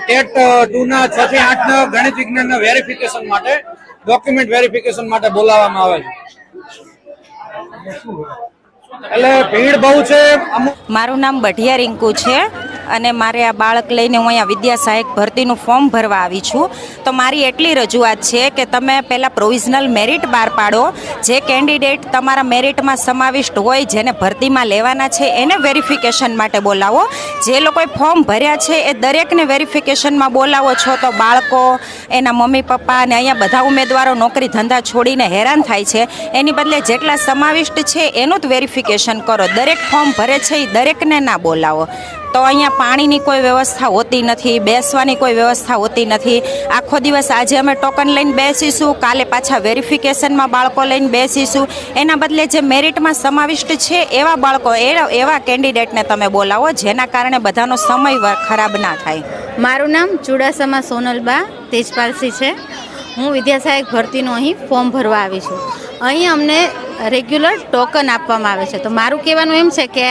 TET 2 ના 6 થી 8 ના ગણિત વિજ્ઞાનના વેરિફિકેશન માટે ડોક્યુમેન્ટ વેરિફિકેશન માટે બોલાવવામાં આવે છે। એટલે ભીડ બહુ છે। મારું નામ બઢિયા રિંકુ છે અને મારે આ બાળક લઈને હું અહીંયા વિદ્યા સહાયક ભરતીનું ફોર્મ ભરવા આવી છું। તો મારી એટલી રજૂઆત છે કે તમે પહેલાં પ્રોવિઝનલ મેરિટ બહાર પાડો। જે કેન્ડિડેટ તમારા મેરિટમાં સમાવિષ્ટ હોય, જેને ભરતીમાં લેવાના છે, એને વેરિફિકેશન માટે બોલાવો। જે લોકોએ ફોર્મ ભર્યા છે એ દરેકને વેરિફિકેશનમાં બોલાવો છો તો બાળકો, એના મમ્મી પપ્પા અને અહીંયા બધા ઉમેદવારો નોકરી ધંધા છોડીને હેરાન થાય છે। એની બદલે જેટલા સમાવિષ્ટ છે એનું જ વેરિફિકેશન કરો। દરેક ફોર્મ ભરે છે એ દરેકને ના બોલાવો। તો અહીંયા પાણીની કોઈ વ્યવસ્થા હોતી નથી, બેસવાની કોઈ વ્યવસ્થા હોતી નથી। આખો દિવસ આજે અમે ટોકન લઈને બેસીશું, કાલે પાછા વેરિફિકેશનમાં બાળકો લઈને બેસીશું। એના બદલે જે મેરિટમાં સમાવિષ્ટ છે એવા બાળકો, એવા કેન્ડિડેટને તમે બોલાવો, જેના કારણે બધાનો સમય ખરાબ ના થાય। મારું નામ ચુડાસમા સોનલબા તેજપાલસિંહ છે। હું વિદ્યા સહાયક ભરતીનું અહીં ફોર્મ ભરવા આવી છું। અહીં અમને રેગ્યુલર ટોકન આપવામાં આવે છે। તો મારું કહેવાનું એમ છે કે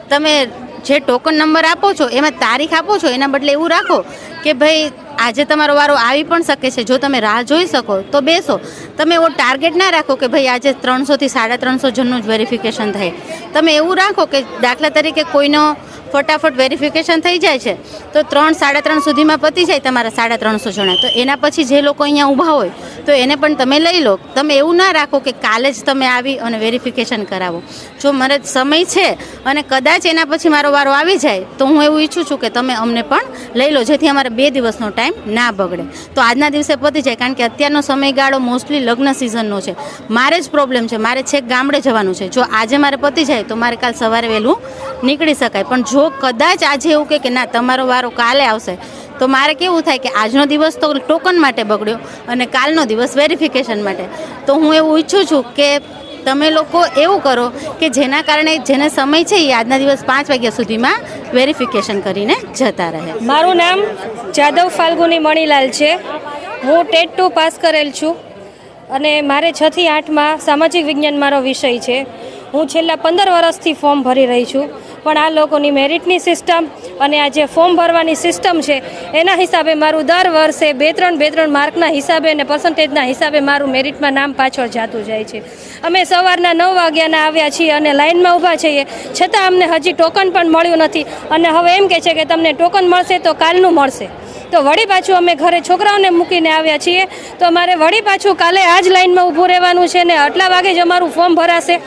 તમે જે ટોકન નંબર આપો છો એમાં તારીખ આપો છો, એના બદલે એવું રાખો કે ભાઈ આજે તમારો વારો આવી પણ શકે છે। જો તમે રાહ જોઈ શકો તો બેસો। તમે એવો ટાર્ગેટ ના રાખો કે ભાઈ આજે 300 થી 350 જણનું જ વેરિફિકેશન થાય। તમે એવું રાખો કે દાખલા તરીકે કોઈનો ફટાફટ વેરિફિકેશન થઈ જાય છે તો 3-3:30 સુધીમાં પતી જાય તમારા 350 જણા। તો એના પછી જે લોકો અહીંયા ઊભા હોય તો એને પણ તમે લઈ લો। તમે એવું ના રાખો કે કાલે જ તમે આવી અને વેરિફિકેશન કરાવો। જો મારે સમય છે અને કદાચ એના પછી મારો વારો આવી જાય તો હું એવું ઈચ્છું છું કે તમે અમને પણ લઈ લો, જેથી અમારે 2 દિવસનો ટાઈમ ના બગડે। તો આજના દિવસે પતી જાય, કારણ કે અત્યારનો સમયગાળો મોસ્ટલી લગ્ન સિઝનનો છે। મારે જ પ્રોબ્લેમ છે, મારે છેક ગામડે જવાનું છે। જો આજે મારે પતી જાય તો મારે કાલ સવારે વહેલું નીકળી શકાય। પણ જો કદાચ આજે એવું કે ના તમારો વારો કાલે આવશે તો મારે કેવું થાય કે આજનો દિવસ તો ટોકન માટે બગડ્યો અને કાલનો દિવસ વેરિફિકેશન માટે। તો હું એવું ઈચ્છું છું કે તમે લોકો એવું કરો કે જેના કારણે જેને સમય છે એ આજના દિવસ 5 વાગ્યા સુધીમાં વેરિફિકેશન કરીને જતા રહે। મારું નામ જાદવ ફાલ્ગુની મણીલાલ છે। હું ટેટ 2 પાસ કરેલ છું અને મારે 6 થી 8માં સામાજિક વિજ્ઞાન મારો વિષય છે। હું છેલ્લા 15 વર્ષથી ફોર્મ ભરી રહી છું, પણ આ લોકોની મેરિટની સિસ્ટમ અને આ જે ફોર્મ ભરવાની સિસ્ટમ છે એના હિસાબે મારું દર વર્ષે 2-3 માર્કના હિસાબે અને પર્સન્ટેજના હિસાબે મારું મેરિટમાં નામ પાછળ જતું જાય છે। અમે સવારના 9 વાગ્યાના આવ્યા છીએ અને લાઇનમાં ઊભા છીએ, છતાં અમને હજી ટોકન પણ મળ્યું નથી અને હવે એમ કહે છે કે તમને ટોકન મળશે તો કાલનું મળશે। તો વળી પાછું અમે ઘરે છોકરાઓને મૂકીને આવ્યા છીએ, તો અમારે વળી પાછું કાલે આ જ લાઇનમાં ઊભું રહેવાનું છે ને આટલા વાગે જ અમારું ફોર્મ ભરાશે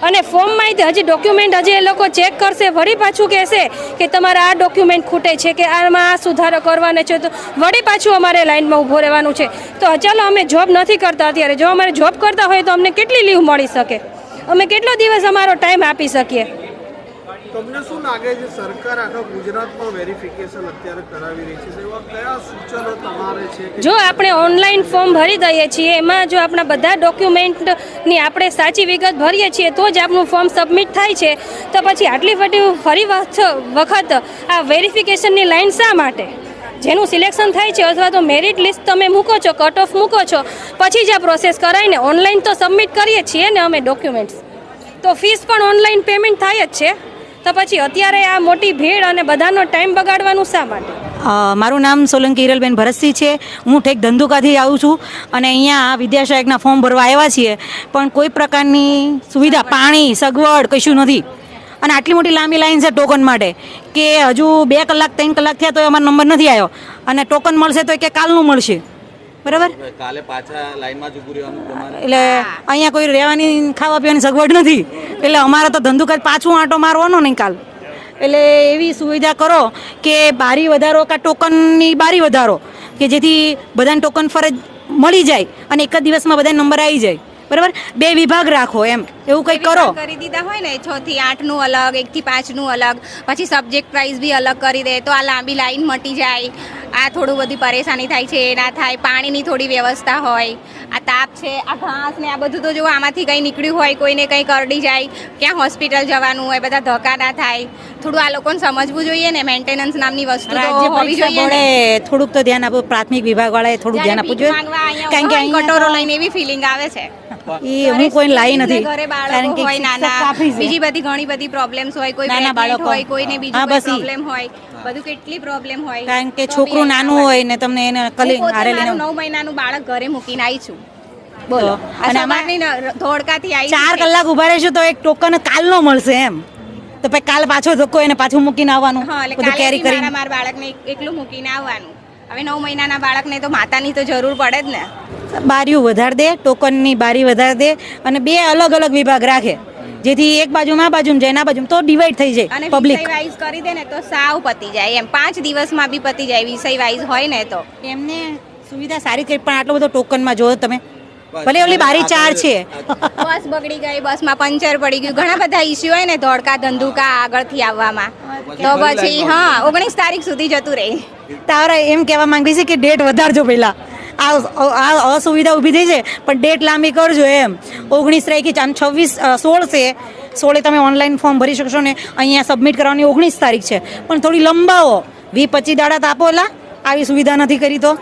અને ફોર્મમાં હજી ડોક્યુમેન્ટ હજી એ લોકો ચેક કરશે। વળી પાછું કહેશે કે તમારા આ ડોક્યુમેન્ટ ખૂટે છે કે આમાં આ સુધારો કરવાનો છે, તો વળી પાછું અમારે લાઇનમાં ઊભું રહેવાનું છે। તો ચાલો અમે જોબ નથી કરતા અત્યારે, જો અમારે જોબ કરતા હોય તો અમને કેટલી લીવ મળી શકે, અમે કેટલો દિવસ અમારો ટાઈમ આપી શકીએ। તમને શું લાગે છે સરકાર આખા ગુજરાતમાં વેરિફિકેશન અત્યારે કરાવી રહી છે, એવા કયા સૂચનો તમારે છે? જો આપણે ઓનલાઈન ફોર્મ ભરી દઈએ છીએ, એમાં જો આપણા બધા ડોક્યુમેન્ટની આપણે સાચી વિગત ભરીએ છીએ તો જ આપણું ફોર્મ સબમિટ થાય છે। તો પછી આટલી ફરી વખત આ વેરિફિકેશનની લાઈન શા માટે? જેનું સિલેક્શન થાય છે અથવા તો મેરિટ લિસ્ટ તમે મૂકો છો, કટ ઓફ મૂકો છો, પછી જ આ પ્રોસેસ કરાવીને ઓનલાઈન તો સબમિટ કરીએ છીએ ને અમે ડોક્યુમેન્ટ્સ, તો ફીસ પણ ઓનલાઈન પેમેન્ટ થાય જ છે। તો પછી અત્યારે આ મોટી ભીડ અને બધાનો ટાઈમ બગાડવાનું શા માટે? મારું નામ સોલંકી હિરલબેન ભરતસિંહ છે। હું ઠેક ધંધુકાથી આવું છું અને અહીંયા વિદ્યા સહાયકના ફોર્મ ભરવા આવ્યા છીએ, પણ કોઈ પ્રકારની સુવિધા, પાણી, સગવડ કશું નથી અને આટલી મોટી લાંબી લાઈન છે ટોકન માટે કે હજુ 2 કલાક 3 કલાક થયા તો અમારો નંબર નથી આવ્યો અને ટોકન મળશે તો કે કાલનું મળશે। બરાબર, કાલે પાછા લાઈનમાં જ ઊભું રહેવાનું તમારે? એટલે અહીંયા કોઈ રહેવાની ખાવા પીવાની સગવડ નથી, એટલે અમારે તો ધંધુકા પાછું આંટો મારવાનો નહીં કાલ। એટલે એવી સુવિધા કરો કે બારી વધારો કાં ટોકનની બારી વધારો કે જેથી બધાને ટોકન ફરજ મળી જાય અને એક જ દિવસમાં બધા નંબર આવી જાય। બરાબર, 2 વિભાગ રાખો, એમ એવું કંઈક કરો। કરી દીધા હોય ને 6 થી 8નું અલગ, 1 થી 5નું અલગ, પછી સબ્જેક્ટ વાઇઝ બી અલગ કરી દે તો આ લાંબી લાઈન મટી જાય। આ થોડું બધી પરેશાની થાય છે એ ના થાય, પાણીની થોડી વ્યવસ્થા હોય, આ તાપ છે, આ ઘાસ ને આ બધું તો જો આમાંથી કંઈ નીકળ્યું હોય, કોઈને કંઈ કરડી જાય, ક્યાં હોસ્પિટલ જવાનું હોય, બધા ધક્કા ના થાય. થોડું આ લોકોને સમજવું જોઈએ ને, મેન્ટેનન્સ નામની વસ્તુ તો હોવી જોઈએ ને. થોડુંક તો ધ્યાન આપવું, પ્રાથમિક વિભાગ વાળાએ થોડું ધ્યાન આપવું જોઈએ. કારણ કે કટોરો લઈને એવી ફિલિંગ આવે છે. હું કોઈ લાવી નથી, ઘરે બાળકો હોય નાના, બીજી બધી ઘણી બધી પ્રોબ્લેમ્સ હોય, કોઈ નાના બાળકો હોય, કોઈને બીજી કોઈ પ્રોબ્લેમ હોય, બધું કેટલી પ્રોબ્લેમ હોય. કારણ કે છોકરું નાનું હોય ને તમને એને કલી હારે લઈને 9 મહિનાનું બાળક ઘરે મૂકીને આવી છું. બોલો, અને અમારની ધોળકાથી આવી 4 કલાક ઉભા રહેશું તો એક ટોકન કાલ નો મળશે એમ, તો પછી કાલ પાછો ધક્કો એને પાછું મૂકીને આવવાનું, બધું કેરી કરીને મારા બાળકને એકલું મૂકીને આવવાનું. હવે 9 મહિનાના બાળકને તો માતાની તો જરૂર પડે જ ને. બારીઓ વધારી દે, ટોકનની બારી વધારી દે અને 2 અલગ અલગ વિભાગ રાખે, જેથી એક બાજુમાં આ બાજુમાં જાય, ના બાજુમાં તો ડિવાઈડ થઈ જાય. અને પબ્લિક વિષય વાઇઝ કરી દે ને તો સાવ પતી જાય એમ, 5 દિવસમાં બી પતી જાય વિષય વાઇઝ હોય ને તો. એમને સુવિધા સારી કરી, પણ આટલો બધો ટોકનમાં જો તમે, ભલે ઓલી બારી 4 છે. બસ બગડી ગઈ, બસમાં પંચર પડી ગયું, ઘણા બધા ઇસ્યુ હોય ને ધોળકા ધંધુકા આગળથી આવવામાં, તો પછી 19 તારીખ સુધી જતું રહે. તારે એમ કહેવા માંગી છે કે ડેટ વધારજો પહેલા, આ અસુવિધા ઊભી થઈ છે પણ ડેટ લાંબી કરજો એમ. 19 તારીખે 16 છે, 16 તમે ઓનલાઈન ફોર્મ ભરી શકશો ને અહીંયા સબમિટ કરવાની 19 તારીખ છે, પણ થોડી લંબાવો, 20-25 દાડા તો આપો. આવી સુવિધા નથી કરી તો